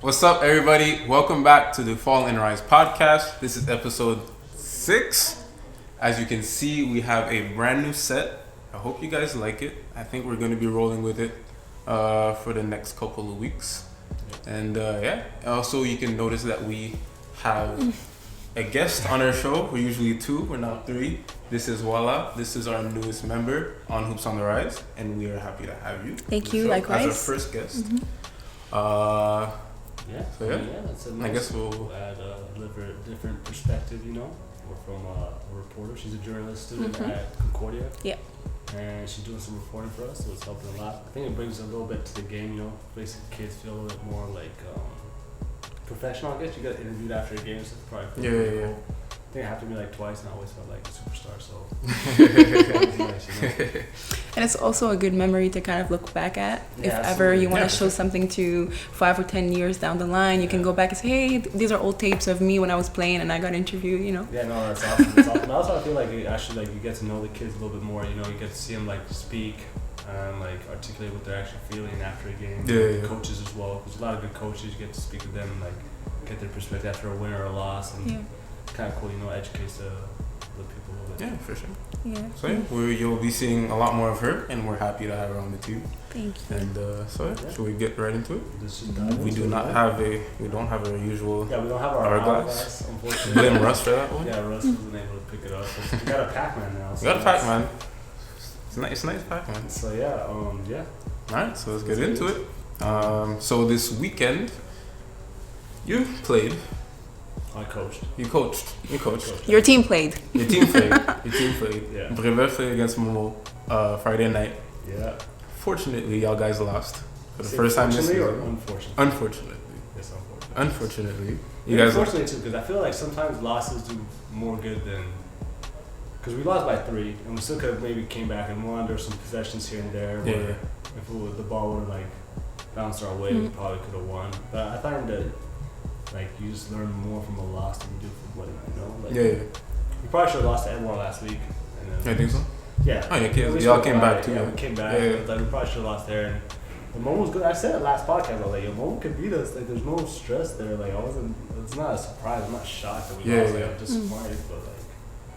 What's up, everybody? Welcome back to the Fall and Rise podcast. This is episode 6. As you can see, we have a brand new set. I hope you guys like it. I think we're going to be rolling with it for the next couple of weeks. And also you can notice that we have a guest on our show. We're usually 2, we're now 3. This is Wala. This is our newest member on Hoops on the Rise, and we are happy to have you. Thank you, likewise. As our first guest. That's a nice, I guess we'll add a different perspective, you know. We're from a reporter. She's a journalist student at Concordia. Yeah. And she's doing some reporting for us, so it's helping a lot. I think it brings a little bit to the game, you know. Makes kids feel a little bit more like professional, I guess. You get interviewed after a game, so it's probably pretty cool. I think I have to be like twice, and I always felt like a superstar, so it's nice, you know? And it's also a good memory to kind of look back at. Yeah, if ever you want to show something to 5 or 10 years down the line, you can go back and say, hey, these are old tapes of me when I was playing and I got interviewed, you know? Yeah, no, that's awesome. That's awesome. Also, I feel like you get to know the kids a little bit more, you know, you get to see them like speak and like articulate what they're actually feeling after a game. The coaches as well. There's a lot of good coaches, you get to speak with them and like get their perspective after a win or a loss, and kind of cool, you know, educates the people a little bit. Yeah, for sure. Yeah. So you'll be seeing a lot more of her, and we're happy to have her on the team. Thank you. And should we get right into it? We don't have our usual. Yeah, we don't have our hourglass, unfortunately. Blame Russ for that one. Yeah, Russ wasn't able to pick it up. We got a Pac-Man now. We got a Pac-Man. It's nice Pac-Man. So yeah. Alright, so let's get into it. So this weekend, you played. I coached. You coached. Your team played. Your team played. Yeah. Brevet played against Momo Friday night. Yeah. Fortunately, y'all guys lost for the first time this season. Unfortunately. Yes, unfortunately. You guys. Unfortunately too, because I feel like sometimes losses do more good than. Because we lost by 3, and we still could have maybe came back and won. There were some possessions here and there. Where if the ball would have like bounced our way, we probably could have won. But I found that. Like, you just learn more from a loss than you do from winning, you know? Like, we probably should have lost to everyone last week. And I think so? Yeah. Oh, yeah, y'all came back too. Yeah, we came back. Like, we probably should have lost there. And the Momo was good. I said it last podcast. I was like, yo, Momo could beat us. Like, there's no stress there. Like, it's not a surprise. I'm not shocked that we lost. Like, I'm disappointed, but like.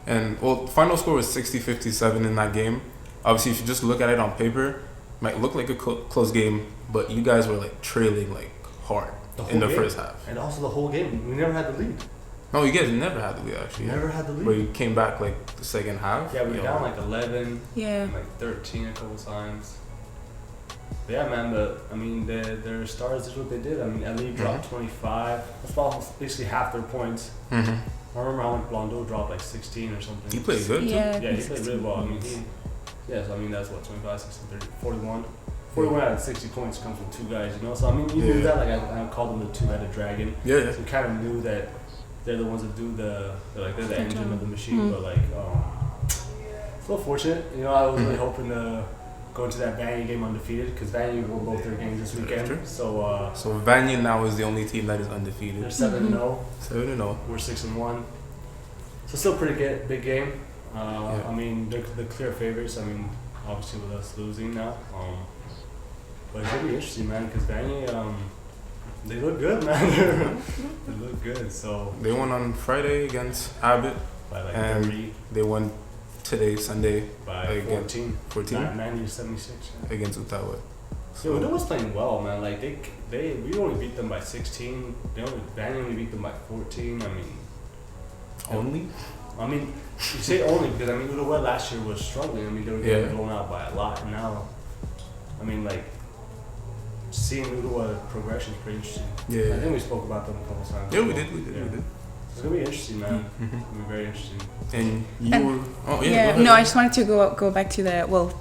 And, well, final score was 60-57 in that game. Obviously, if you just look at it on paper, it might look like a close game, but you guys were, like, trailing, like, hard. In the first half. And also the whole game. We never had the lead. No, you guys never had the lead, actually. Never had the lead. But you came back, like, the second half. Yeah, we were down, like, 11. Yeah. And, like, 13 a couple times. But yeah, man, I mean, their stars did what they did. I mean, Ali dropped 25. That's almost basically half their points. I remember how much Blondeau dropped, like, 16 or something. He played good, too. Yeah, he played really well. I mean, that's what, 25, 16, 30, 41. 41 out of 60 points comes from 2 guys, you know? So, I mean, you knew that, like, I called them the 2-headed dragon. Yeah. So, you kind of knew that they're the ones that do they're the engine of the machine, but, like, it's a little fortunate. You know, I was really hoping to go into that Vanier game undefeated, because Vanier won both their games this weekend. So Vanier now is the only team that is undefeated. They're 7-0. 7-0. We're 6-1. So, still pretty good, big game. I mean, they're the clear favorites. I mean, obviously, with us losing now. But it's gonna be interesting, man, because Vanier, they look good, man. They look good. So they won on Friday against Abbott, by like and 30, they won today, Sunday, by 14. 90-76 against Ottawa. So Ottawa was playing well, man. Like we only beat them by 16. Vanier only beat them by 14. I mean, you say only because I mean Ottawa last year was struggling. I mean they were getting blown out by a lot. And now, I mean like. Seeing Ottawa progression is pretty interesting. Yeah. I think we spoke about them a couple times. Yeah, we did. It's gonna be interesting, man. It's gonna be very interesting. And you were. Oh yeah. No, I just wanted to go back to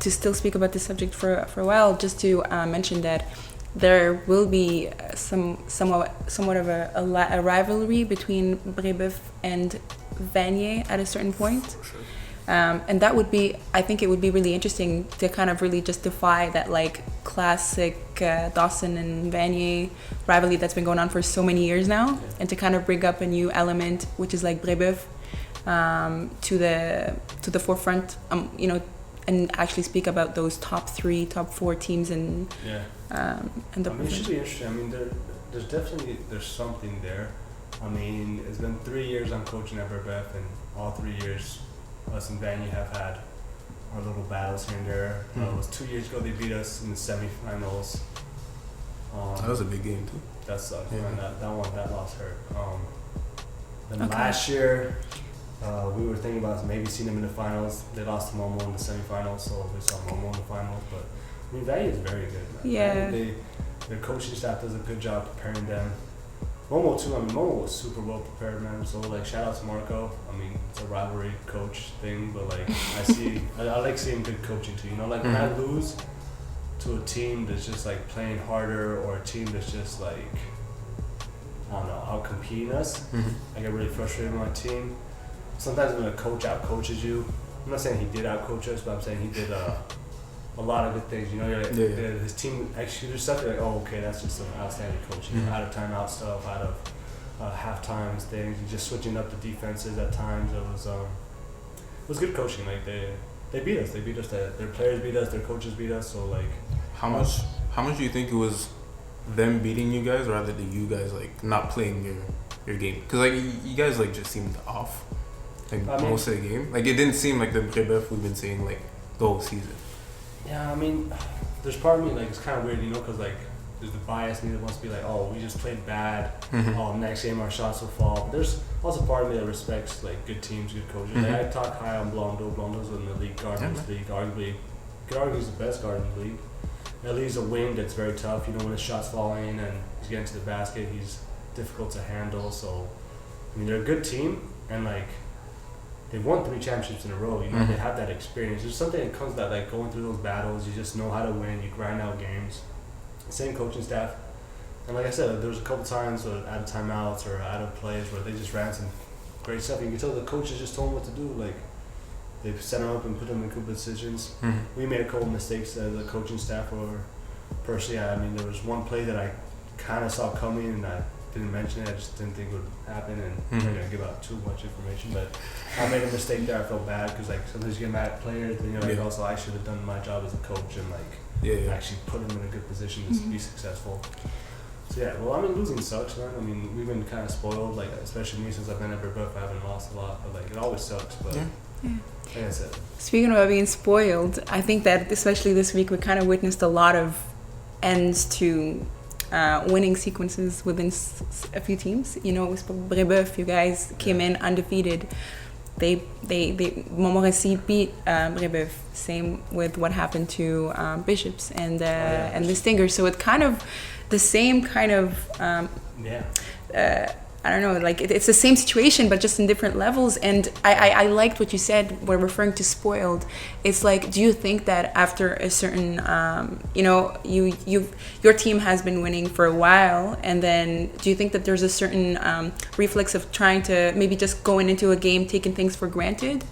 to still speak about this subject for a while, just to mention that there will be somewhat of a rivalry between Brébeuf and Vanier at a certain point. For sure. And that would be, I think it would be really interesting to kind of really justify that like classic Dawson and Vanier rivalry that's been going on for so many years now, and to kind of bring up a new element, which is like Brébeuf, to the forefront, you know, and actually speak about those top 3, top 4 teams and the. I mean, it should be interesting. I mean, there's something there. I mean, it's been 3 years I'm coaching at Brebeuf, and all 3 years us and Vanier have had our little battles here and there. It was 2 years ago they beat us in the semifinals. That was a big game too. That sucked. Yeah. Man. That loss hurt. Then Okay. last year, we were thinking about maybe seeing them in the finals. They lost to Momo in the semifinals, so we saw Momo in the finals. But I mean, Vanier is very good. Man. Yeah. Their coaching staff does a good job preparing them. Momo too. I mean, Momo was super well prepared, man. So like, shout out to Marco. I mean, it's a rivalry coach thing, but like, I like seeing good coaching too. You know, like when I lose to a team that's just like playing harder, or a team that's just like, I don't know, out competing us. I get really frustrated with my team. Sometimes when a coach out coaches you, I'm not saying he did out coach us, but I'm saying he did a lot of good things. You know, his team executed stuff. You're like, oh, okay, that's just an outstanding coach. You know, out of timeout stuff, out of half times things, just switching up the defenses at times. It was good coaching. Like they beat us. They beat us. Their players beat us. Their coaches beat us. So like, how much do you think it was them beating you guys, rather than you guys like not playing your game? Because like you guys like just seemed off, like most of the game. Like it didn't seem like the Brebeuf we've been seeing like the whole season. Yeah, I mean, there's part of me like it's kind of weird, you know, because like there's the bias in me that wants to be like, oh, we just played bad. Oh, next game our shots will fall. But there's also part of me that respects like good teams, good coaches. Like, I talk high on Blondo. Blondo's in the league, guard in this league, arguably. Could argue he's the best guard in the league. At least a wing that's very tough. You know, when his shots fall in and he's getting to the basket, he's difficult to handle. So, I mean, they're a good team, and like they've won 3 championships in a row. You know, they have that experience. There's something that comes that like going through those battles. You just know how to win. You grind out games. Same coaching staff, and like I said, there was a couple times out of timeouts or out of plays where they just ran some great stuff. You can tell the coaches just told them what to do. Like they set them up and put them in good positions. We made a couple mistakes as a coaching staff, or personally, I mean, there was one play that I kind of saw coming and I didn't mention it. I just didn't think it would happen, and I'm not gonna give out too much information. But I made a mistake there. I felt bad because like sometimes you get mad at players, but you know, like also I should have done my job as a coach and like actually put them in a good position to be successful. So yeah, well, I mean, losing sucks, man. I mean, we've been kind of spoiled, like especially me since I've been at Brebeuf. I haven't lost a lot, but like it always sucks. But like I said, speaking about being spoiled, I think that especially this week we kind of witnessed a lot of ends to winning sequences within a few teams. You know, with Brebeuf, you guys came in undefeated. They Montmorency beat Brebeuf. Same with what happened to Bishops and the Stingers. So it's kind of the same kind of I don't know, like it's the same situation but just in different levels. And I liked what you said. We're referring to spoiled. It's like, do you think that after a certain you know, your team has been winning for a while, and then do you think that there's a certain reflex of trying to maybe just going into a game taking things for granted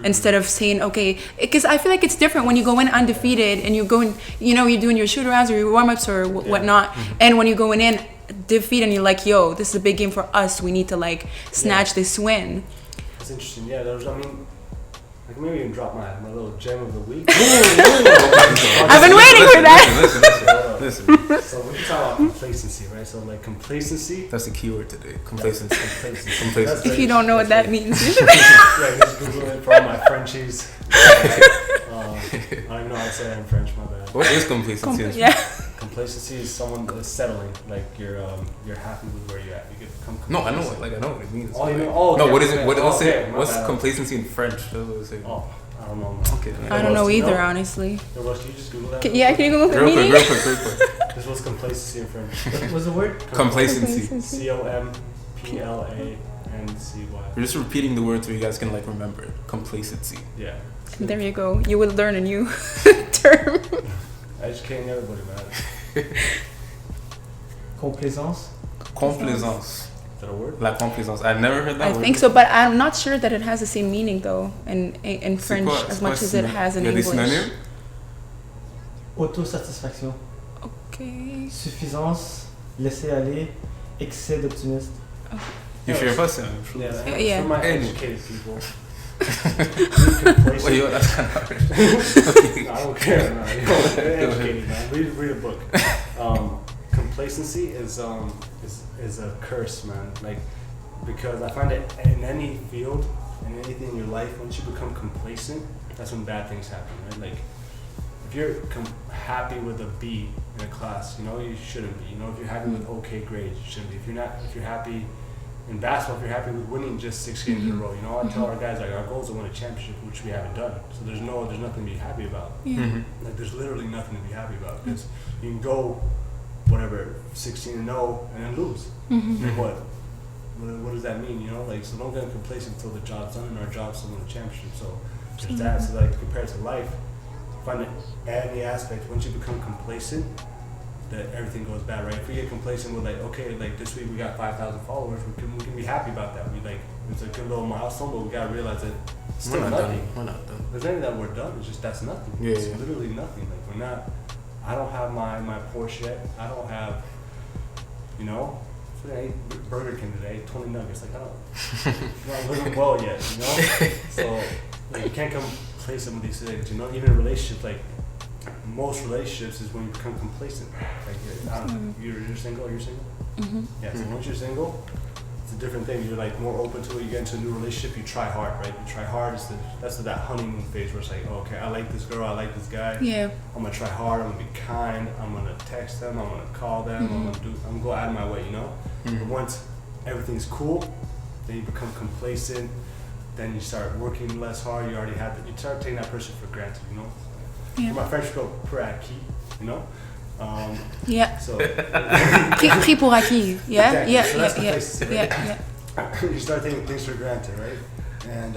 instead of saying, okay, because I feel like it's different when you go in undefeated and you're going, you know, you're doing your shoot arounds or your warm-ups or whatnot, and when you're going in defeat and you're like, yo, this is a big game for us, we need to like snatch this win. That's interesting. Yeah, there's, I mean, I can maybe even drop my little gem of the week. I've been waiting for that. Listen. So we can talk about complacency, right? So like complacency. That's the keyword today. Complacency. Complacency. If you don't know what that means, you should. Yeah, just Google it for all my Frenchies. I don't know how to say that in French, my bad. What is complacency? Complacency is someone that's settling, like you're happy with where you're at. You get become complacent. No, I know what it means. Oh, you know? Oh, no, okay, what is it? What's bad. complacency in French? Oh, I don't know. Okay. I don't know either, honestly. Can you just Google that? Can you Google the meaning? Real quick. This was complacency in French. What was the word? Complacency. COMPLANCY. We're just repeating the words so you guys can like remember it. Complacency. Yeah. There you go. You will learn a new term. Educating everybody, man. Complaisance. Complaisance. Is that a word? La complaisance. I've never heard that word. I think so, but I'm not sure that it has the same meaning though in French as much as it has in English. Autosatisfaction. Okay. Suffisance. Laisser aller. Excès d'optimisme. You sure pas c'est la même chose? Yeah. For my educated people. Wait, yo, that's kind of hard. I don't care, man. Educated, man. Read a book. complacency is a curse, man. Like, because I find it in any field, in anything in your life, once you become complacent, that's when bad things happen, right? Like, if you're happy with a B in a class, you know, you shouldn't be. You know, if you're happy with okay grades, you shouldn't be. If you're happy in basketball, if you're happy with winning just 6 games in a row, you know, I tell our guys, like, our goal is to win a championship, which we haven't done. So there's nothing to be happy about. Like, there's literally nothing to be happy about, because you can go, whatever, 16-0 and then lose. And what does that mean, you know? Like, so don't get complacent until the job's done, and our job's to win a championship. So there's that. So, like, compared to life, find it any aspect, once you become complacent, that everything goes bad, right? If we get complacent with, like, okay, like, this week we got 5,000 followers, we can be happy about that. It's a good little milestone, but we gotta realize that it's still nothing. We're not done. There's anything that we're done. It's just, that's nothing. Yeah, It's literally nothing. Like, we're not. I don't have my Porsche yet. I don't have, you know. I ate Burger King today, 20 nuggets. Like, I'm not living well yet, you know. So, like, you can't come complacent with these things, you know. Even in relationships, like, most relationships is when you become complacent. Like, you're single. You're single. Yeah. So once you're single, it's a different thing. You're, like, more open to it. You get into a new relationship. You try hard, right? You try hard. That's that honeymoon phase where it's like, oh, okay, I like this girl. I like this guy. Yeah. I'm gonna try hard. I'm gonna be kind. I'm gonna text them. I'm gonna call them. I'm gonna go out of my way, you know. But once everything's cool, then you become complacent. Then you start working less hard. You start taking that person for granted, you know. Yeah. My French girl, pour acquis, you know. Yeah. So. Pris pour acquis. Yeah. Exactly. Yeah. So that's complacency, right? Yeah. You start taking things for granted, right? And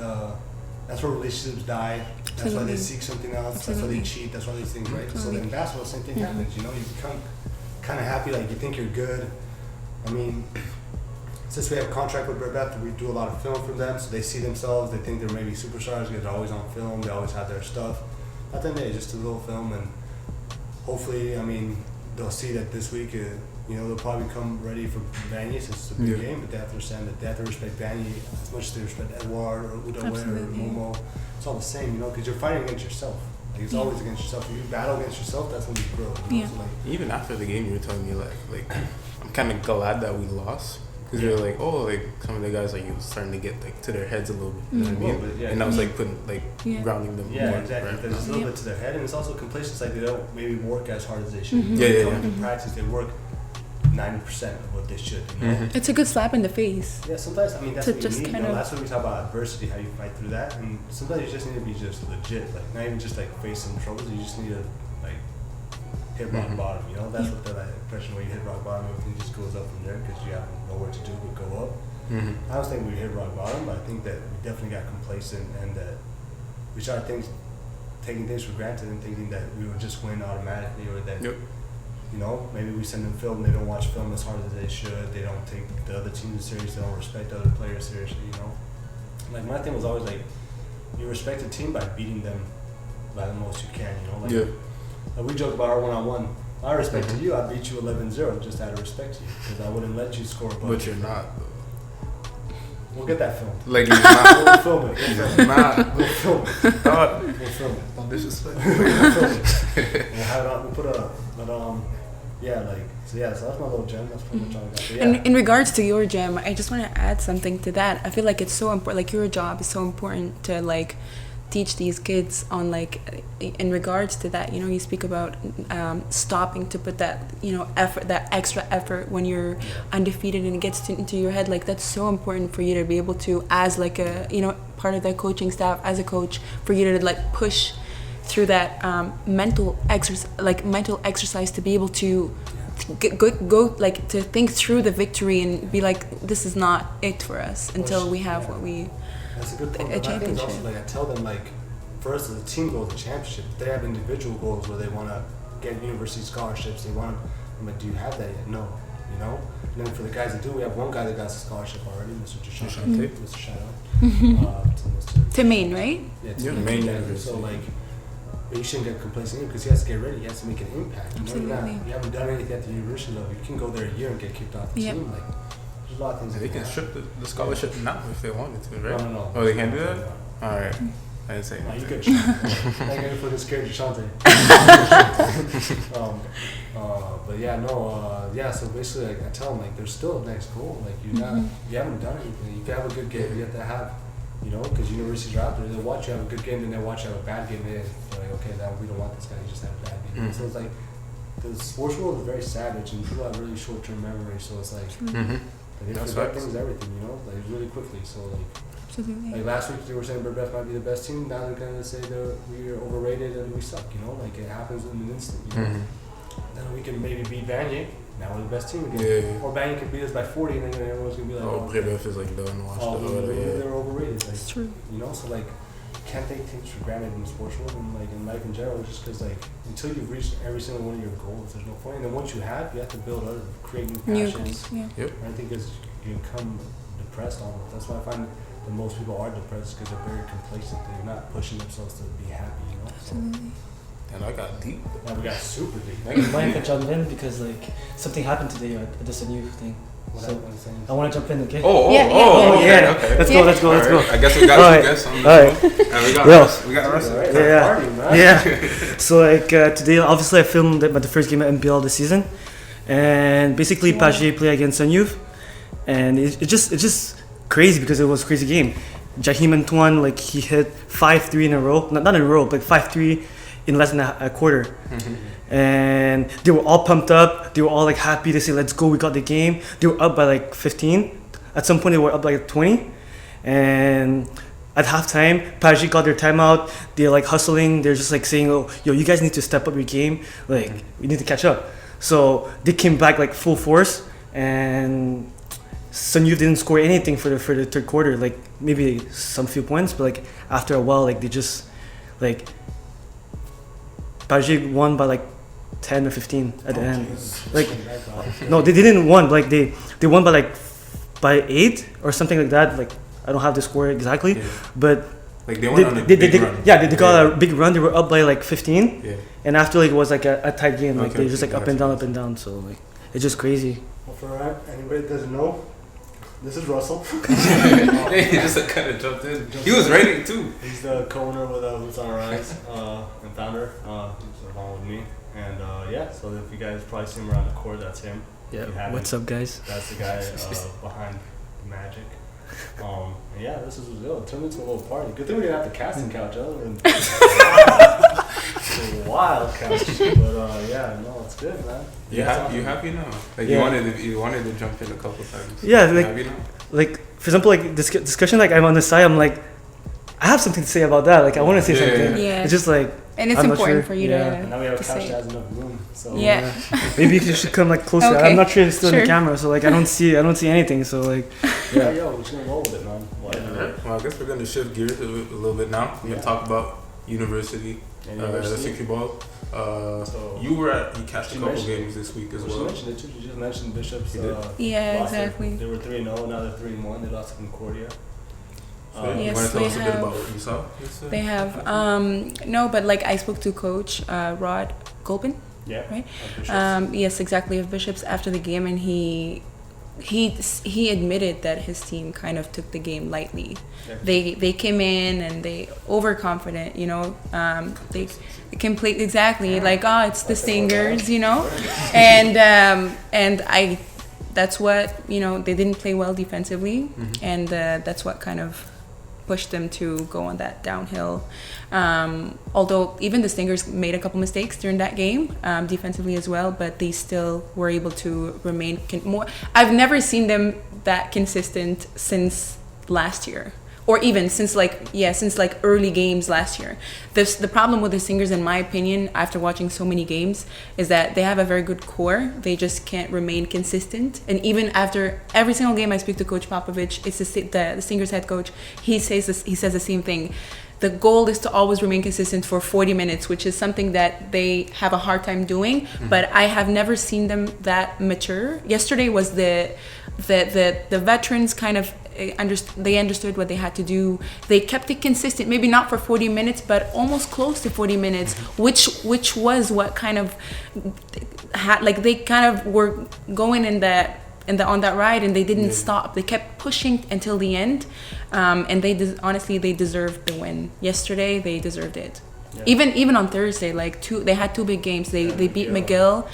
that's where relationships die. That's why they seek something else. That's why they cheat. That's why these things, right? So in basketball, the same thing happens. You know, you become kind of happy, like you think you're good. I mean, since we have a contract with Beth, we do a lot of film for them, so they see themselves. They think they're maybe superstars because they're always on film. They always have their stuff. At the end of the day, just a little film, and hopefully, I mean, they'll see that this week. You know, they'll probably come ready for Vanier since it's a big game, but they have to understand that they have to respect Vanier as much as they respect Edouard or Udawe or Momo. It's all the same, you know, because you're fighting against yourself. Like, it's always against yourself. If you battle against yourself, that's when you grow. You know? So, like, even after the game, you were telling me like I'm kind of glad that we lost, because you're like, oh, like some of the guys like you was starting to get like to their heads a little bit. You know what I mean? And I was like putting like grounding them. Yeah, more, exactly. right? There's a little bit to their head, and it's also complacency. Like, they don't maybe work as hard as they should. In practice, they work 90% of what they should. You know? It's a good slap in the face. Yeah, sometimes, I mean, that's what you need. Kind of, that's when we talk about adversity, how you fight through that. And sometimes you just need to be just legit, like not even just like face some troubles. You just need to like hit rock bottom. You know, that's what that impression where you hit rock bottom, everything just goes up from there because you have nowhere to do but go up. I don't think we hit rock bottom, but I think that we definitely got complacent and that we started taking things for granted and thinking that we would just win automatically, or that you know, maybe we send them film, they don't watch film as hard as they should, they don't take the other teams serious, they don't respect other players seriously, you know. Like, my thing was always like, you respect a team by beating them by the most you can, you know. Like we joke about our one-on-one. I respected you, I beat you 11-0 just out of respect to you, because I wouldn't let you score a bunch. But you're not. We'll get that filmed. Like, you're not. We'll film it. We'll film it. We'll film it. Don't disrespect. We'll film it. We'll have it on. We'll put it up. But yeah, like, so that's my little gem. That's pretty much all I got. But yeah. In regards to your gem, I just want to add something to that. I feel like it's so important. Like, your job is so important to like teach these kids on, like, in regards to that, you know, you speak about stopping to put that, you know, effort, that extra effort when you're undefeated and it gets into your head. Like, that's so important for you to be able to, as like a, you know, part of the coaching staff, as a coach, for you to like push through that mental exercise to be able to go like to think through the victory and be like, this is not it for us until we have what we. That's a good point. A championship. Also, like, I tell them, like, for us as a team goal, the championship, they have individual goals where they want to get university scholarships. They want to, I'm like, do you have that yet? No, you know. And then for the guys that do, we have one guy that got a scholarship already, Mr. Chau. Mr. Chau. To Maine, right? Yeah, to Maine. So, like, but you shouldn't get complacent because he has to get ready. He has to make an impact. You know, you haven't done anything at the university level. You can go there a year and get kicked off the team. Like, there's a lot of things. They can strip the scholarship now if they wanted to, right? No. Oh, they can't do that? Alright. I didn't say Nah, you anything. good. I'm gonna put this character Shante. But yeah, no, yeah. So basically, like I tell them, like there's still a next goal. Like you haven't done anything. You can have a good game. You have to have, because universities are out there. They'll watch you have a good game, then they'll watch you have a bad game. They're like, okay, now we don't want this guy. He just had a bad game. So it's like the sports world is very savage, and people have really short-term memory. So it's like they forget things, everything. Like really quickly. So like. Absolutely. Like last week they were saying Birdbath might be the best team. Now they're gonna say we're overrated and we suck. Like it happens in an instant. Then we can maybe beat Vanier. Now we're the best team again. Yeah. Or Vanier could beat us by 40, and then everyone's gonna be like, Oh, Birdbath is like done. they're overrated. Like, It's true. So like can't take things for granted in the sports world and like in life in general. Just because like until you've reached every single one of your goals, there's no point. And then once you have to create new passions. Yeah. Yep. And I think you become depressed on it. That's why I find that most people are depressed because they're very complacent. They're not pushing themselves to be happy, Absolutely. And I got deep. So we got super deep. Mind if I jump in because like something happened today at this new thing. What So happened saying? I want to jump in, okay? Yeah. Okay. Let's go. Alright, I guess we got Alright. some guests on the Alright. show. And we got Yo. Russ. We got Russ. Alright, Yeah. party, man. Yeah. So like today, obviously, I filmed the first game at NPL this season, and basically Paget played against Sun Youth, and it's just crazy because it was a crazy game. Jahim Antoine, like he hit 5-3 in a row, not in a row, but 5-3 in less than a quarter. And they were all pumped up. They were all like happy. They say, "Let's go! We got the game." They were up by like 15. At some point, they were up like 20. And at halftime, Paget got their timeout. They're like hustling. They're just like saying, "Oh, yo, you guys need to step up your game. Like we need to catch up." So they came back like full force, and Sun Youth didn't score anything for the third quarter. Like maybe some few points, but like after a while, like they just like Paget won by like 10 or 15 at the end. Like no, they didn't won. Like they won by 8 or something like that. Like I don't have the score exactly, but like they went on a big run. Yeah, they got a big run. They were up by like 15, and after like it was like a tight game. Like they just like up and down. So like it's just crazy. Well, for anybody that doesn't know, this is Russell. He just kind of jumped in. He was ready too. He's the co-owner with Who's on Rise and founder. He's along with me. And so if you guys probably see him around the court, that's him. Yeah. What's up, guys? That's the guy behind the magic. And this is it turned into a little party. Good thing we didn't have the casting couch, other than it's a wild couch. But it's good, man. You happy now? Like you wanted to jump in a couple times. Yeah, You like happy now? like for example, like this discussion, like I'm on the side, I'm like, I have something to say about that. Like I want to say something. Yeah. It's just like, And it's I'm not important sure. for you And now we have a to couch say. that has enough room. So Yeah. maybe you should come like closer. Okay. I'm not sure it's still in Sure. the camera, so like I don't see anything. So like, we're just gonna roll with it, man. Whatever. Well, I guess we're going to shift gears a little bit now. We're going to talk about university. The CQ ball. So You catched a she couple mentioned games this week as She well. mentioned it too. She just mentioned Bishop's. You did? Yeah, lost exactly. They were 3-0. Now they're 3-1. They lost to Concordia. So you Yes, want to tell they us a bit have. about what you saw? They have no, but like I spoke to Coach Rod Gulpin. Yeah. Right? of Bishop's. Yes, exactly, of Bishops after the game, and he admitted that his team kind of took the game lightly. Yeah. They came in and they overconfident, they complete exactly like it's the Stingers, and I that's what they didn't play well defensively, and that's what kind of pushed them to go on that downhill. Although even the Stingers made a couple mistakes during that game, defensively as well, but they still were able to remain more. I've never seen them that consistent since last year, or even since early games last year. The problem with the Stingers, in my opinion, after watching so many games, is that they have a very good core. They just can't remain consistent. And even after every single game I speak to Coach Popovich, it's the Stingers head coach, he says the same thing. The goal is to always remain consistent for 40 minutes, which is something that they have a hard time doing. But I have never seen them that mature. Yesterday was the veterans kind of they understood what they had to do. They kept it consistent, maybe not for 40 minutes, but almost close to 40 minutes, which was what kind of had, like, they kind of were going in that on that ride, and they didn't stop. They kept pushing until the end, and honestly they deserved the win. Yesterday they deserved it. Yeah. Even on Thursday, like they had two big games. They beat McGill.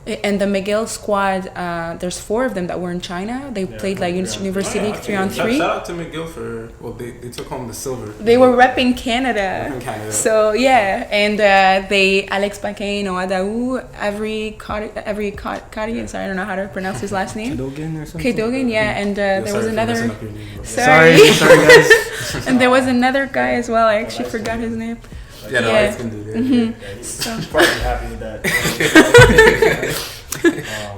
And the McGill squad, there's 4 of them that were in China. They played like University League 3-on-3. Shout out to McGill for they took home the silver. They were repping Canada. So yeah, and they Alex Paquin, Oadaou, every Kari, sorry, I don't know how to pronounce his last name. Kadogan or something. Kadogan, yeah, and there was another. Sorry guys. And there was another guy as well. I actually forgot his name. Yeah, no, I can do that. Mm-hmm. He's probably happy with that.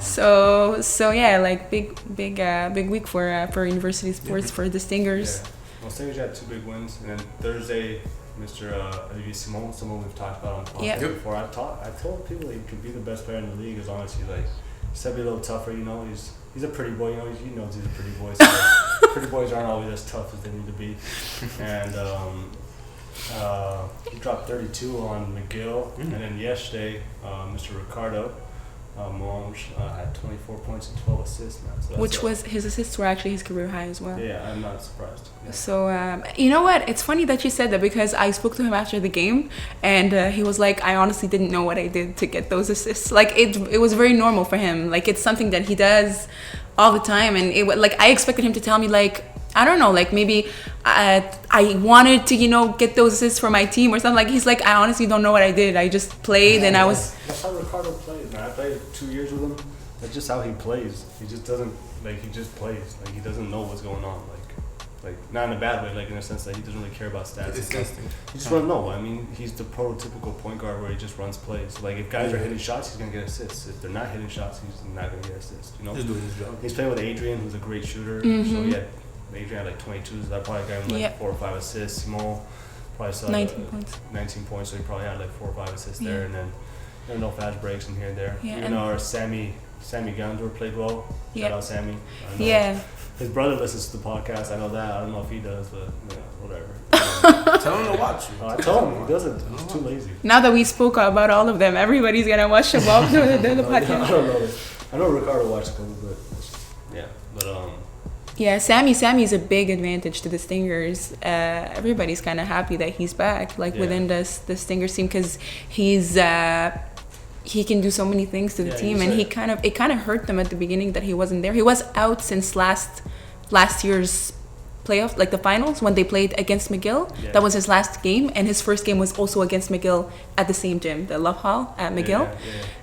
So yeah, like big week for university sports for the Stingers. Yeah. Well, Stingers had 2 big wins, and then Thursday, Mr. Olivier Simon, someone we've talked about on podcast before. I told people he could be the best player in the league as long as he said be a little tougher. You know, he's a pretty boy. You know, he knows he's a pretty boy. So pretty boys aren't always as tough as they need to be, and. He dropped 32 on McGill, and then yesterday, Mr. Ricardo Monge had 24 points and 12 assists. Man. So his assists were actually his career high as well. Yeah, I'm not surprised. Yeah. So you know what? It's funny that you said that because I spoke to him after the game, and he was like, "I honestly didn't know what I did to get those assists. Like it was very normal for him. Like it's something that he does all the time, and I expected him to tell me like." I don't know, like maybe I wanted to, get those assists for my team or something. Like he's like, I honestly don't know what I did. I just played and I was. That's how Ricardo plays, man. I played 2 years with him. That's just how he plays. He just doesn't he just plays. Like he doesn't know what's going on. Like not in a bad way. Like in a sense that he doesn't really care about stats. He just doesn't know. I mean, he's the prototypical point guard where he just runs plays. Like if guys are hitting shots, he's gonna get assists. If they're not hitting shots, he's not gonna get assists. He's doing his job. He's playing with Adrian, who's a great shooter. Mm-hmm. So yeah. Adrian had like 22, so that probably got him 4 or 5 assists. Simon probably saw 19 points, so he probably had like 4 or 5 assists there, and then there were no fast breaks in here and there. Yeah, even our Sammy Gandor played well. Shout out Sammy. Yeah. His brother listens to the podcast. I know that. I don't know if he does, but whatever. Tell him to watch. I told him he doesn't. He's too lazy. Now that we spoke about all of them, everybody's gonna watch them all the podcast. I don't know. I know Ricardo watched a couple, but yeah, but Yeah, Sammy's a big advantage to the Stingers. Everybody's kind of happy that he's back, within the Stingers team, because he can do so many things to the team, and it kind of hurt them at the beginning that he wasn't there. He was out since last year's playoff, like the finals when they played against McGill. Yeah. That was his last game, and his first game was also against McGill at the same gym, the Love Hall at McGill.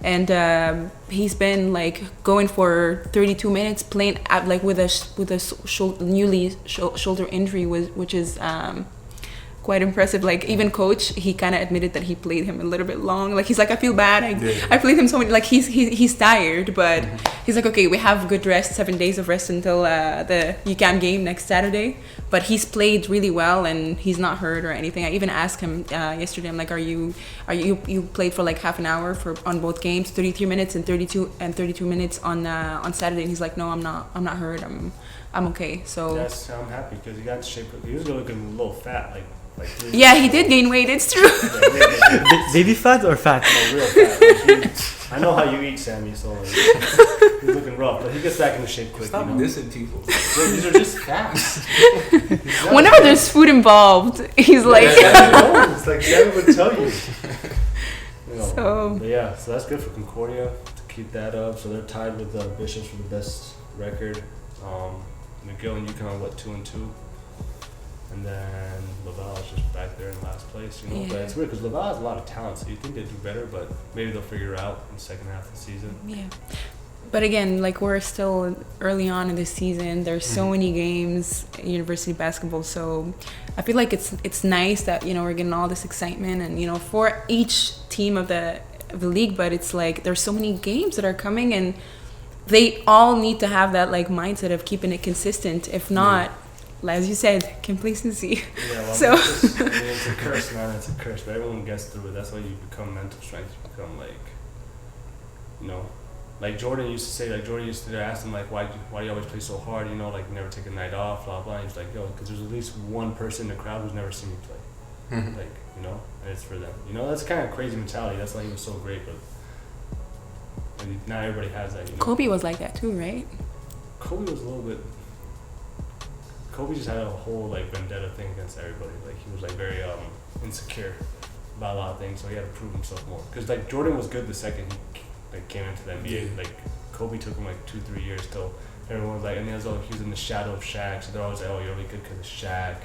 And he's been like going for 32 minutes playing at, like with a shoulder injury, which is quite impressive. Like even coach, he kind of admitted that he played him a little bit long. Like he's like, I feel bad. I played him so many. Like he's tired, but he's like, okay, we have good rest, 7 days of rest until the UQAM game next Saturday. But he's played really well and he's not hurt or anything. I even asked him yesterday. I'm like, you played for like half an hour on both games, 33 minutes and 32 minutes on Saturday. And he's like, no, I'm not hurt. I'm okay. So yes, I'm happy because he got in shape. He was looking a little fat, like yeah, he did gain weight. It's true. Baby fat or fat? No, real fat. Like I know how you eat, Sammy. So he's looking rough, but he gets back into shape quick. Stop dissing people. These are just facts. Whenever there's food involved, he's like. It's like Sammy would tell you. So. But yeah, so that's good for Concordia to keep that up. So they're tied with Bishops for the best record. McGill and UConn 2-2. And then Laval is just back there in last place, But it's weird because Laval has a lot of talent, so you think they'd do better, but maybe they'll figure it out in the second half of the season. Yeah. But again, like we're still early on in the season. There's so many games in university basketball, so I feel like it's nice that we're getting all this excitement and for each team of the league. But it's like there's so many games that are coming, and they all need to have that like mindset of keeping it consistent. If not. As you said, complacency. Yeah, well, so it's a curse, man. It's a curse, but everyone gets through it. That's why you become mental strength. You become like Jordan used to say. Like Jordan used to ask him, like, why do you always play so hard? Like never take a night off, blah blah. And he's like, because there's at least one person in the crowd who's never seen me play. And it's for them. That's kind of crazy mentality. That's why he was so great. But And not everybody has that. You know? Kobe was like that too, right? Kobe was a little bit. Kobe just had a whole like vendetta thing against everybody. Like he was like very insecure about a lot of things, so he had to prove himself more. Because like Jordan was good the second he like came into the NBA. Yeah. Like Kobe took him like 2-3 years till everyone was like, and he was in the shadow of Shaq, so they're always like, oh, you're really good because of Shaq.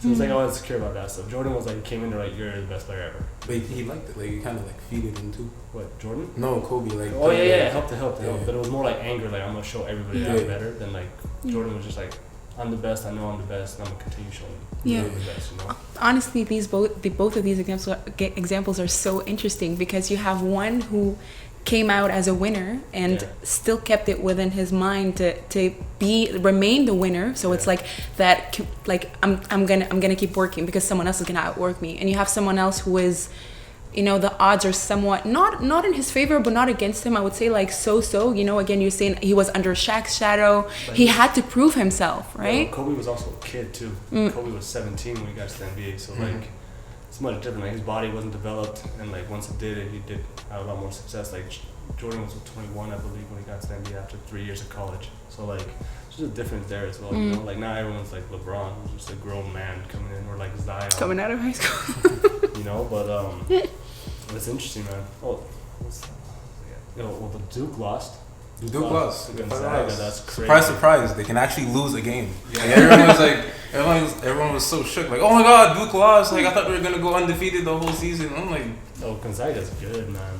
So it's like always insecure about that stuff. Jordan was like, he came in there like, you're the best player ever. But he liked it. Like he kind of like feeded him too. What, Jordan? No, Kobe. Like Oh yeah, help. But it was more like anger. Like I'm gonna show everybody that Yeah. I'm better. Than like Jordan was just like, I'm the best. I know I'm the best, and I'm gonna continue showing you. Yeah. I'm the best. You know. Honestly, both of these examples are so interesting because you have one who came out as a winner and Yeah. still kept it within his mind to remain the winner. So it's like that, like I'm gonna keep working because someone else is gonna outwork me. And you have someone else who is, you know, the odds are somewhat not in his favor, but not against him. I would say like so. You know, again, you're saying he was under Shaq's shadow. He had to prove himself, right? Well, Kobe was also a kid too. Kobe was 17 when he got to the NBA, so like it's much different. Like his body wasn't developed, and like once it did, he did have a lot more success. Like Jordan was 21, I believe, when he got to the NBA after 3 years of college. So like there's just a difference there as well. You know, like not everyone's like LeBron, who's just a grown man coming in, or like Zion Coming out of high school. you know, but it's interesting, man. Oh, well, the Duke lost. Duke lost. To Gonzaga, that's crazy. Surprise! They can actually lose a game. Yeah. Like, everyone was like, everyone was so shook. Like, oh my God, Duke lost! Like I thought we were gonna go undefeated the whole season. I'm like, oh, Gonzaga's good, man.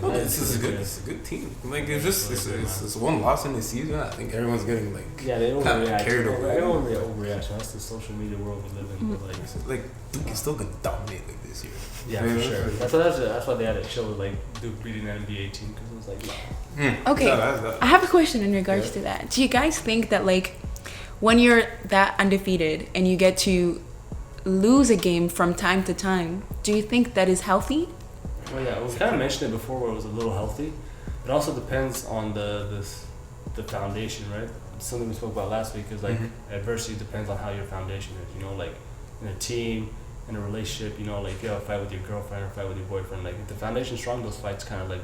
this is good. It's a good team. Like it's just it's one loss in the season. I think everyone's getting like they overreact. carried away. Everyone overreacts. That's the social media world we live in. But Like Duke is still gonna dominate like this year. yeah, for sure. That's why they had a show with like Duke beating an NBA team because it was like, nah. Okay, I have a question in regards to that. Do you guys think that like when you're that undefeated and you get to lose a game from time to time, do you think that is healthy? Well, yeah, we kind of mentioned it before where it was a little healthy. It also depends on the foundation, right? Something we spoke about last week is like adversity depends on how your foundation is. You know, like in a team, in a relationship, you know, like if you have a fight with your girlfriend or a fight with your boyfriend, like if the foundation's strong, those fights kind of like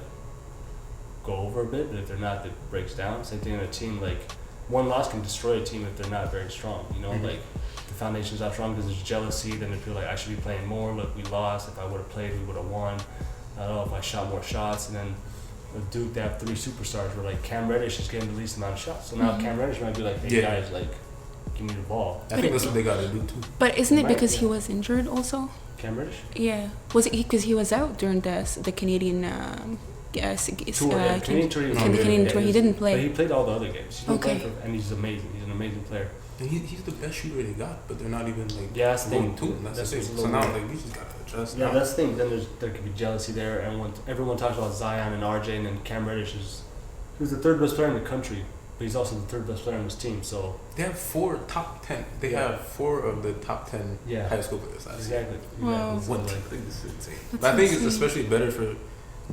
go over a bit, but if they're not, it breaks down. Same thing in a team, like one loss can destroy a team if they're not very strong, you know, like the foundation's not strong because there's jealousy, then they feel like I should be playing more, look, we lost, if I would have played, we would have won, I don't know, if I shot more shots, and then with Duke, they have 3 superstars where like Cam Reddish is getting the least amount of shots, so now Cam Reddish might be like, hey guys, like, give me the ball. I think that's what they gotta do too. But isn't it because he was injured also? Cam Reddish? Yeah. Was it because he was out during the Canadian Canadian tour, Canadian tour? He didn't play. But he played all the other games. He's been Okay. playing and he's amazing. He's an amazing player. And he's the best shooter they got, but they're not even like that's the going thing. to. That's That's the what's thing. a So little now weird. like we just gotta adjust. Yeah, now. that's the thing. Then there could be jealousy there. Everyone talks about Zion and RJ, and then Cam Reddish who's the 3rd best player in the country, but he's also the 3rd best player on his team. So They have 4 top 10. They have 4 of the top 10 high school players last year. exactly. Wow. So, One like, team. Like, this is insane. That's But I think insane. it's especially better for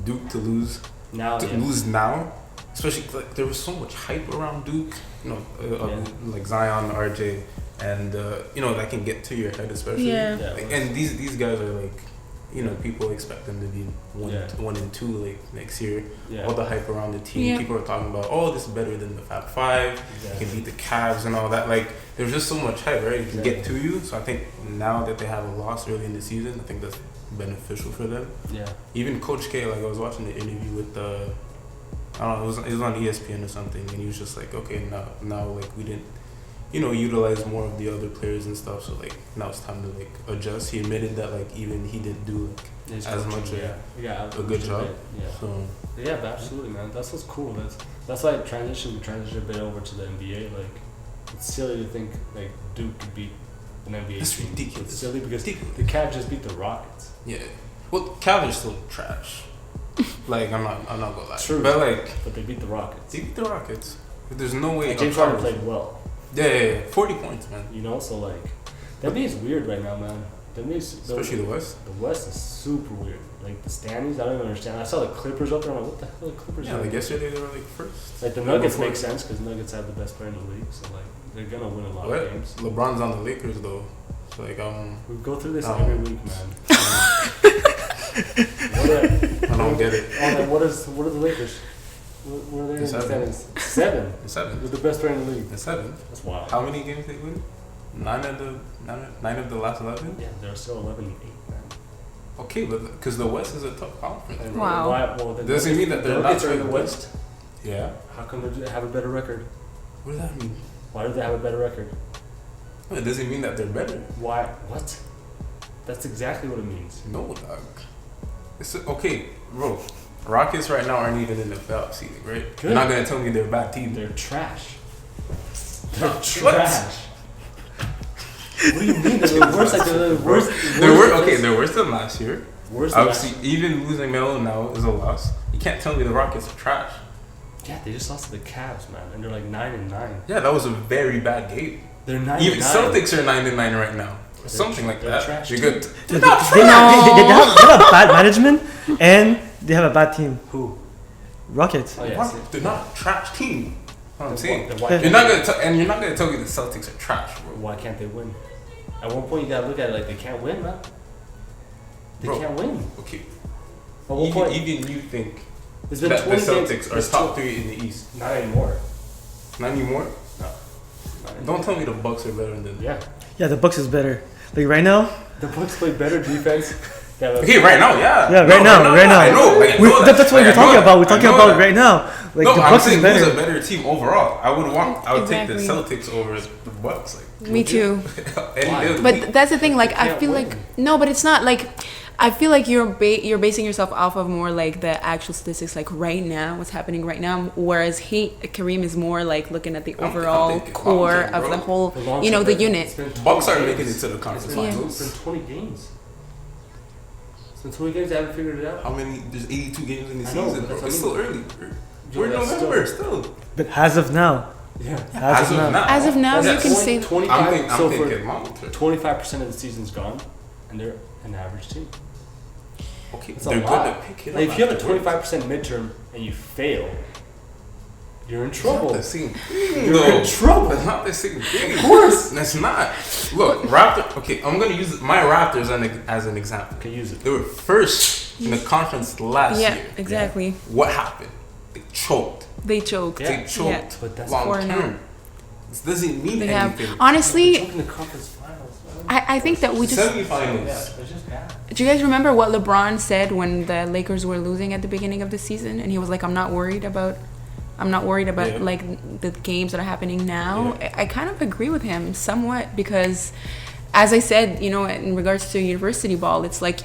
Duke to lose now, now, especially 'cause, like there was so much hype around Duke. You know, like Zion, RJ, and you know that can get to your head, especially. Yeah. Like, and these guys are like, you know, people expect them to be one and two like next year. All the hype around the team. Yeah. People are talking about, oh, this is better than the Fab Five. You can beat the Cavs and all that. Like, there's just so much hype, right? It can get to you. So I think now that they have a loss early in the season, I think that's beneficial for them. Yeah. Even Coach K, like I was watching the interview with I don't know, it was on ESPN or something, and he was just like, okay, now like we didn't, you know, utilize more of the other players and stuff. So like now it's time to like adjust. He admitted that like even he didn't do like as much a good job. Yeah. So yeah, but absolutely, man. That's what's cool. That's why we transition a bit over to the NBA. Like, it's silly to think like Duke could beat an NBA it's team. ridiculous. It's silly because ridiculous. the Cavs just beat the Rockets. Yeah. Well, Cavs are still trash. Like I'm not gonna lie. True. But they beat the Rockets. they beat the Rockets. But there's no way. And James Harden played well. Yeah, 40 points, man. You know, so like, the NBA is weird right now, man. Especially the West. The West is super weird. Like the standings, I don't even understand. I saw the Clippers up there. I'm like, what the hell are the Clippers? Yeah, like yesterday they were like first. Like the Nuggets make sense because Nuggets have the best player in the league, so like they're gonna win a lot of games. LeBron's on the Lakers though. So like we go through this every week, man. I don't get it. What are the Lakers? What are they in the Seven. standings? 7. The 7. They're the best player in the league. The 7. That's wild. How many games they win? 9 of the last 11. Yeah, they're still 11-8, man. Okay, but because the West is a tough conference. And Wow. Well, then Does it mean that they're not Nuggets are in the good? West? Yeah. How come they have a better record? What does that mean? Why do they have a better record? It doesn't mean that they're better. Why? What? That's exactly what it means. No, dog. Okay, bro. Rockets right now aren't even in the playoff seeding, right? Good. You're not gonna tell me they're a bad team. They're trash. They're trash. What do you mean? They're the worst. Like they're the worst. They're worse than last year. Worse than last Obviously, even losing Melo now is a loss. You can't tell me the Rockets are trash. Yeah, they just lost to the Cavs, man, and they're like 9-9. Yeah, that was a very bad game. They're 9-9. Even Celtics are 9-9 right now. They're Something like they're that. trash You're too. good. They, They're not they, trash. they have bad management and they have a bad team. Who? Rockets. Oh yeah. Rockets, they're not a trash team. That's what I'm saying. Then why You're not gonna tell me the Celtics are trash, bro. Why can't they win? At one point, you gotta look at it like they can't win, man. They Bro. can't win. Okay. At one point, Even you think there's been that the 20 Celtics games. are there's top 20 3 in the East. Not anymore. Not anymore. No. Not anymore. Don't tell me the Bucks are better than. Yeah. Yeah, the Bucks is better. Like right now. The Bucks play better defense. Yeah, Okay, right now, yeah. Yeah, right now. I know. Like, I know that. That's what Like, we're I know talking that. about. We're I talking know about that. right now. Like No, the I'm Bucks saying is better. who's a better team overall. I would take the Exactly. Celtics over the Bucks. Like Me too. any Why? day of the week. But that's the thing. Like, They I can't feel win. like no, but it's not like. I feel like you're basing yourself off of more like the actual statistics, like right now, what's happening right now. Whereas Kareem is more like looking at the I'm overall thinking core long-term, of bro. the whole, The long you know, term, the it's unit. been 20 Bucks are games. making it to the conference It's been, finals. it's been 20 games. It's been 20 games. I haven't figured it out. How many? There's 82 games in the I know, season, but bro. that's It's what still I early. Yo, We're in that's November still. But as of now. Yeah. As of now. As of now, Yes. you can say 25. I'm so thinking for long term. 25% of the season's gone, and they're an average team. Okay, It's a they're lot. gonna pick it up. Like if you have a afterwards. 25% midterm and you fail, you're in It's not trouble. the same thing, You're though. in trouble. That's not the same thing. Of course. That's not. Look, Raptor. Okay, I'm gonna use my Raptors as an example. Can use it. They were first in the conference last yeah, year. exactly. What happened? They choked. They choked. Yeah. They choked. But that's long 4-0. term. This doesn't mean They have anything. honestly. They're in the conference finals, man. I think that we just. Semifinals. Yeah, they're just bad. Do you guys remember what LeBron said when the Lakers were losing at the beginning of the season? And he was like, I'm not worried about Yeah. like the games that are happening now. I kind of agree with him somewhat because, as I said, you know, in regards to university ball, it's like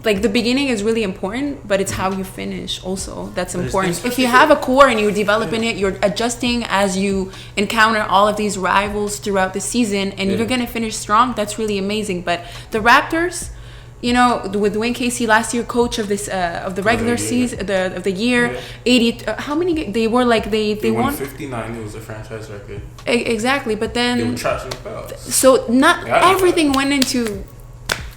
like the beginning is really important, but it's how you finish also that's But it's important. If especially you have a core and you're developing it, you're adjusting as you encounter all of these rivals throughout the season, and Yeah. you're gonna finish strong. That's really amazing. But the Raptors, you know, with Dwayne Casey last year, coach of this of the regular year. season, of the year, Yeah. 80. How many? They were like they They won. won 59. It was a franchise record. Exactly, but They were then trash in the playoffs. so not Yeah, I know everything went into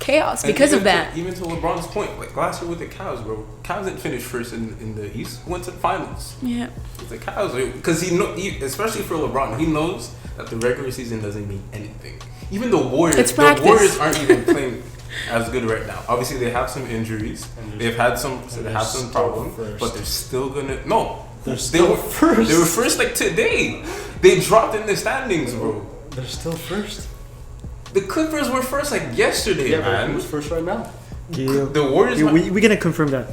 chaos And because of even that. Even to LeBron's point, like last year with the Cavs, bro. Cavs didn't finish first in the East. Went to the finals. Yeah. With the Cavs, because especially for LeBron, he knows that the regular season doesn't mean anything. Even the Warriors, It's the practice. Warriors aren't even playing as good right now. Obviously, they have some injuries. And They've had some. and They they're have some still problems, first. but they're still gonna. No, They're they still were first. They were first like today. They dropped in the standings, bro. They're still first. The Clippers were first like yesterday, Yeah, but man. who's first right now? Yeah. The Warriors. We're gonna confirm that.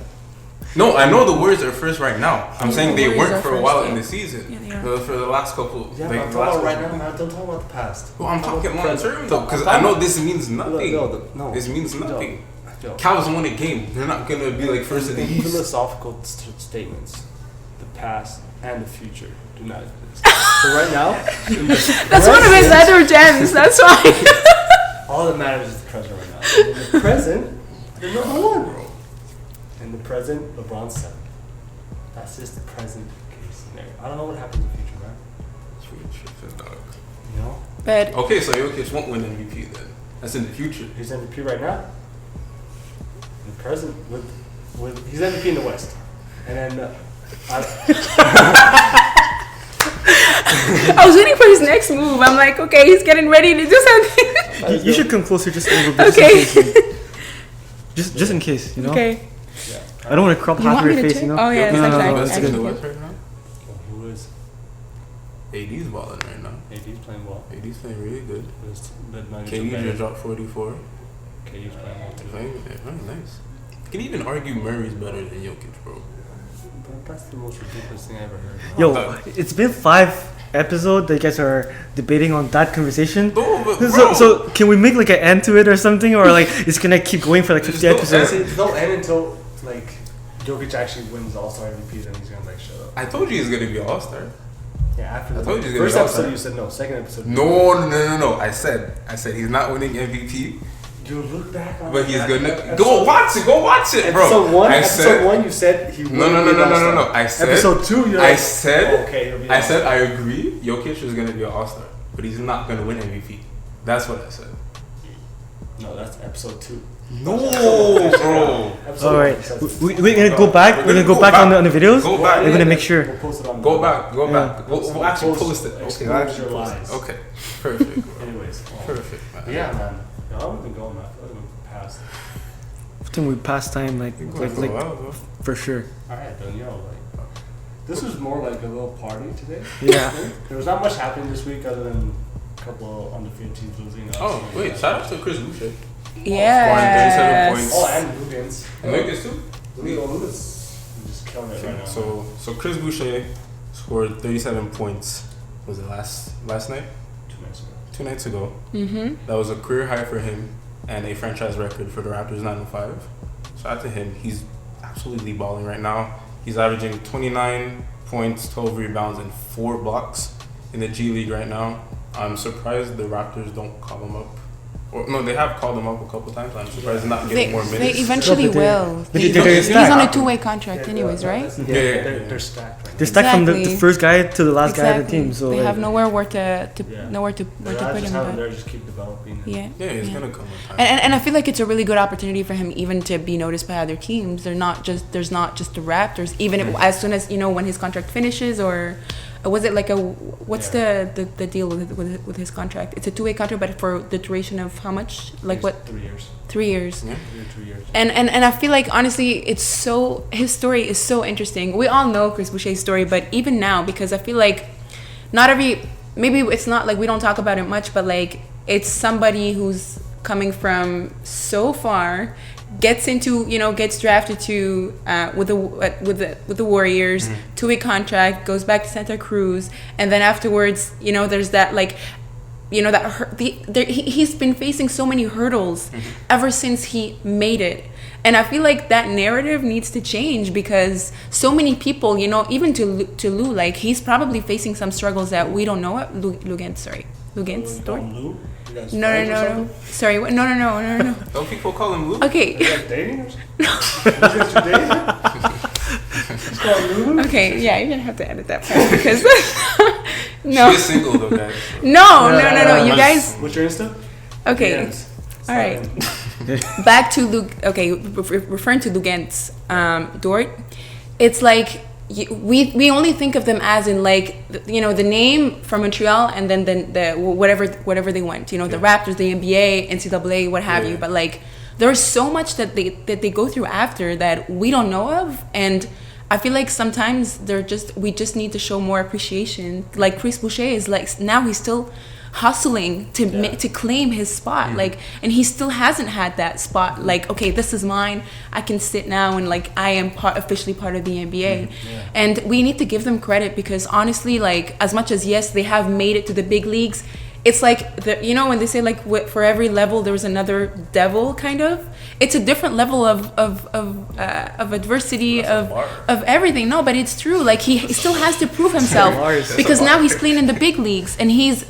No, I know the Warriors are first right now. I'm Yeah, saying the they Warriors weren't are for a first, while yeah. in the season. Yeah, they are. For the last couple. Yeah, like, but I'm the talking last about right couple- now, man. Don't talk about the past. Well, I'm talking about long the present. term though, because I'm I know talking- this means nothing. No. This means nothing. Yo. Cavs won a game. They're not gonna be like first in the East. Philosophical statements. The past and the future do not exist. So right now, in the That's one of his present, other gems. That's why. all that matters is the present right now. In the present, they're number one, bro. In the present, LeBron's seven. That's just the present case scenario. I don't know what happens in the future, man. You know? But Okay, so Jokic won't win MVP then. That's in the future. He's MVP right now. In the present, with he's MVP in the West, and then I was waiting for his next move. I'm like, okay, he's getting ready to do something. You should come closer just a little bit. Okay. Just in case, you know. Okay. I don't want to crop You half want of your me to face, check? you know? Oh yeah, Jokic it's is the like best that. team in the Actually, West right now. Who is? AD's balling right now. AD's playing well. AD's playing really good. The Nuggets are KD better. just dropped 44. KD's playing well too. Very nice. You can even argue Murray's better than Jokic, bro. That's the most ridiculous thing I ever heard. Yo, it's been 5 episodes that you guys are debating on that conversation. No, but bro. So can we make like an end to it or something? Or like it's gonna keep going for like 50 There's no episodes? It's no end until like Jokic actually wins All-Star MVP, then he's gonna like shut up. I told you he's gonna be an All-Star. Yeah, after I the told you he's gonna first be episode All-Star. you said no. Second episode. No. I said he's not winning MVP, You look back on but he's that. gonna Episode- go watch it, bro. Episode one, you said he No. I said Episode 2, you're I like, said oh, okay, he'll be I an said All-Star. I agree. Jokic is gonna be an All-Star, but he's not gonna win MVP. That's what I said. No, that's episode 2. No, bro. Episode All one, right, he says- we're gonna go back. We're gonna go back on the videos. Go back. We're gonna make sure. We'll post it on. Go back. Yeah. We'll actually post it. Okay, Expose we'll actually your post it. lies. Okay, perfect. Anyways, Perfect, man. yeah, man. No, I wouldn't go, man. I would have passed. I think we passed time like for sure. All right, then, like, this was more like a little party today. Yeah. There was not much happening this week other than a couple undefeated teams losing. Oh wait, shout out to Chris Boucher. yes. points. Oh, and Lugans. And Nuggets too. Lugans just killing it right now. So Chris Boucher scored 37 points. Was it last night? 2 minutes ago. 2 nights ago. Mm-hmm. That was a career high for him and a franchise record for the Raptors 905. Shout out to him. He's absolutely balling right now. He's averaging 29 points, 12 rebounds, and 4 blocks in the G League right now. I'm surprised the Raptors don't call him up. Or, no, they have called him up a couple times. I'm surprised they're not getting They, more they minutes. eventually No, but they're- will. but He- they're he's stacked. on a 2-way contract, anyways, Yeah, right? that's- Yeah, yeah, they're, yeah. they're stacked right They're stacked from the Exactly. first guy to the last guy of the team. So they like, have nowhere to Yeah. nowhere to now. where to I put just him. have him But there, just keep developing. yeah. Yeah, he's yeah. gonna come with time. And I feel like it's a really good opportunity for him even to be noticed by other teams. There's not just the Raptors. Even if, as soon as when his contract finishes, or was it like what's the deal with his contract? It's a 2-way contract, but for the duration of how much? Like what? 3 years. 3 years. Yeah. 2 years. And I feel like honestly his story is so interesting. We all know Chris Boucher's story, but even now, because I feel like maybe it's not like we don't talk about it much, but like it's somebody who's coming from so far, gets drafted to with the Warriors, 2-way contract, goes back to Santa Cruz, and then afterwards, there's that like. He's been facing so many hurdles ever since he made it. And I feel like that narrative needs to change, because so many people, even to Lou, like he's probably facing some struggles that we don't know. Lugan's story. Lou? You guys No. friends or something? Sorry, what? No. Don't people call him Luke? Okay. You guys dating or something? You guys are dating? It's called Lulu? Okay, yeah, you're gonna have to edit that part because no. She's single though, guys. No. You I'm guys. What's your Insta? Okay. Yes. All right. Back to Luke. Okay, referring to Lugans, Dort. It's like we only think of them as in like the name from Montreal, and then the whatever they went. The Raptors, the NBA, NCAA, what have you. But like there's so much that they go through after that we don't know of, and I feel like sometimes we just need to show more appreciation. Like Chris Boucher is like now he's still hustling to claim his spot, like, and he still hasn't had that spot. Like, okay, this is mine. I can sit now and like I am officially part of the NBA, and we need to give them credit, because honestly, like as much as yes they have made it to the big leagues, it's like when they say like for every level there's another devil, kind of. It's a different level of adversity, of everything. No, but it's true. Like he still has to prove himself, because now he's playing in the big leagues, and he's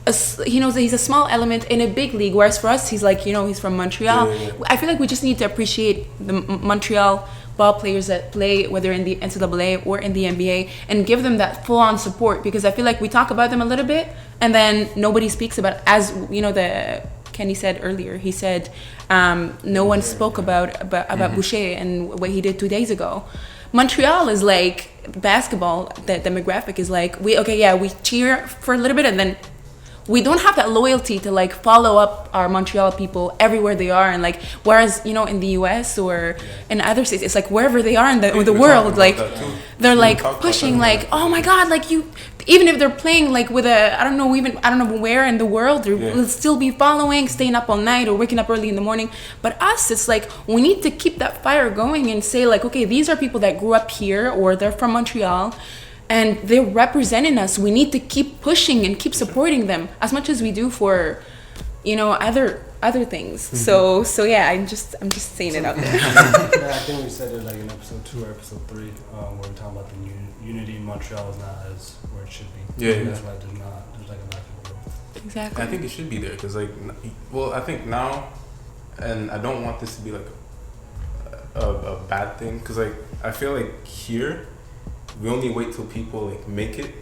a small element in a big league. Whereas for us, he's like he's from Montreal. Yeah. I feel like we just need to appreciate the Montreal ball players that play, whether in the NCAA or in the NBA, and give them that full-on support, because I feel like we talk about them a little bit and then nobody speaks about, as Kenny said earlier, he said no one spoke about Boucher and what he did 2 days ago. Montreal is like basketball, the demographic is like we cheer for a little bit and then we don't have that loyalty to like follow up our Montreal people everywhere they are, and like whereas you know in the US or in other states, it's like wherever they are in the world, like they're like pushing like, oh my god, like you, even if they're playing like with a I don't know where in the world, they will still be following, staying up all night or waking up early in the morning. But us, it's like we need to keep that fire going and say like, okay, these are people that grew up here or they're from Montreal and they're representing us. We need to keep pushing and keep supporting them as much as we do for, you know, other things. So yeah, I'm just saying it out there. Yeah, I think we said it like in episode 2 or episode 3, where we're talking about the unity in Montreal is not as where it should be. Yeah, That's why there's like a lack of growth. Exactly. I think it should be there because like, well, I think now, and I don't want this to be like a bad thing because like I feel like here we only wait till people like make it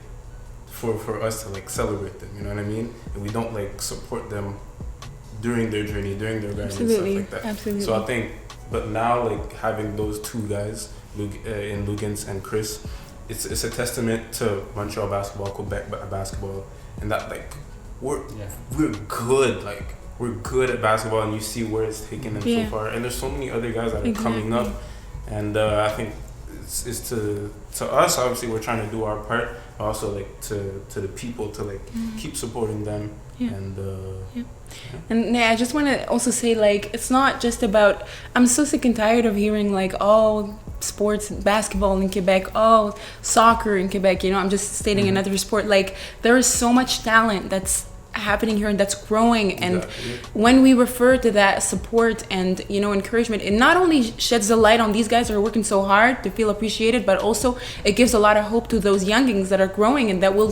for us to like celebrate them, you know what I mean? And we don't like support them during their journey, during their grind and stuff like that. Absolutely. So I think, but now like having those two guys, in Lugans and Chris, it's a testament to Montreal basketball, Quebec basketball, and that like we're good, like we're good at basketball, and you see where it's taken them so far. And there's so many other guys that are coming up, and I think it's to us, obviously we're trying to do our part, but also like to the people to like keep supporting them. And I just want to also say like it's not just about, I'm so sick and tired of hearing like sports, basketball in Quebec, soccer in Quebec, you know, I'm just stating another sport. Like there is so much talent that's happening here and that's growing, and when we refer to that support and, you know, encouragement, it not only sheds the light on these guys that are working so hard to feel appreciated, but also it gives a lot of hope to those youngings that are growing and that will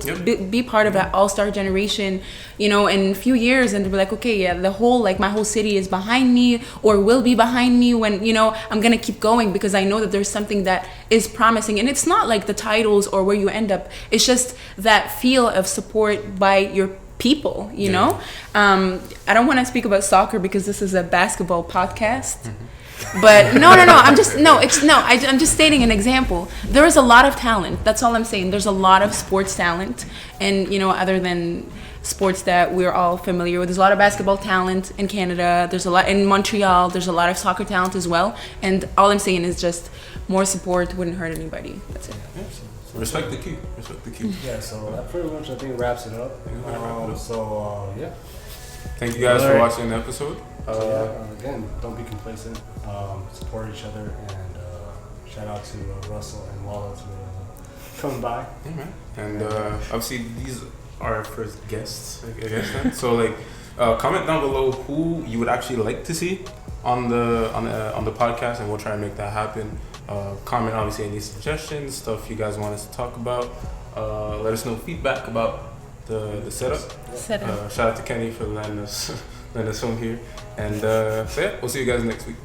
be part of that all-star generation, you know, in a few years, and they'll be like, okay, yeah, my whole city is behind me or will be behind me when, you know, I'm gonna keep going because I know that there's something that is promising. And it's not like the titles or where you end up, it's just that feel of support by your people, you know. I don't want to speak about soccer because this is a basketball podcast, but I'm just stating an example. There is a lot of talent, that's all I'm saying. There's a lot of sports talent, and you know, other than sports that we're all familiar with, there's a lot of basketball talent in Canada, there's a lot in Montreal, there's a lot of soccer talent as well, and all I'm saying is just more support wouldn't hurt anybody. That's it. Respect the cue. Yeah, so that pretty much I think wraps it up. Thank you guys for watching the episode. Again, don't be complacent. Support each other, and shout out to Russell and Walla to coming by. Yeah, man. And obviously these are our first guests, I guess. Then. So like, comment down below who you would actually like to see on the podcast, and we'll try and make that happen. Comment obviously any suggestions, stuff you guys want us to talk about. Let us know feedback about the setup. Shout out to Kenny for letting us film here. And we'll see you guys next week.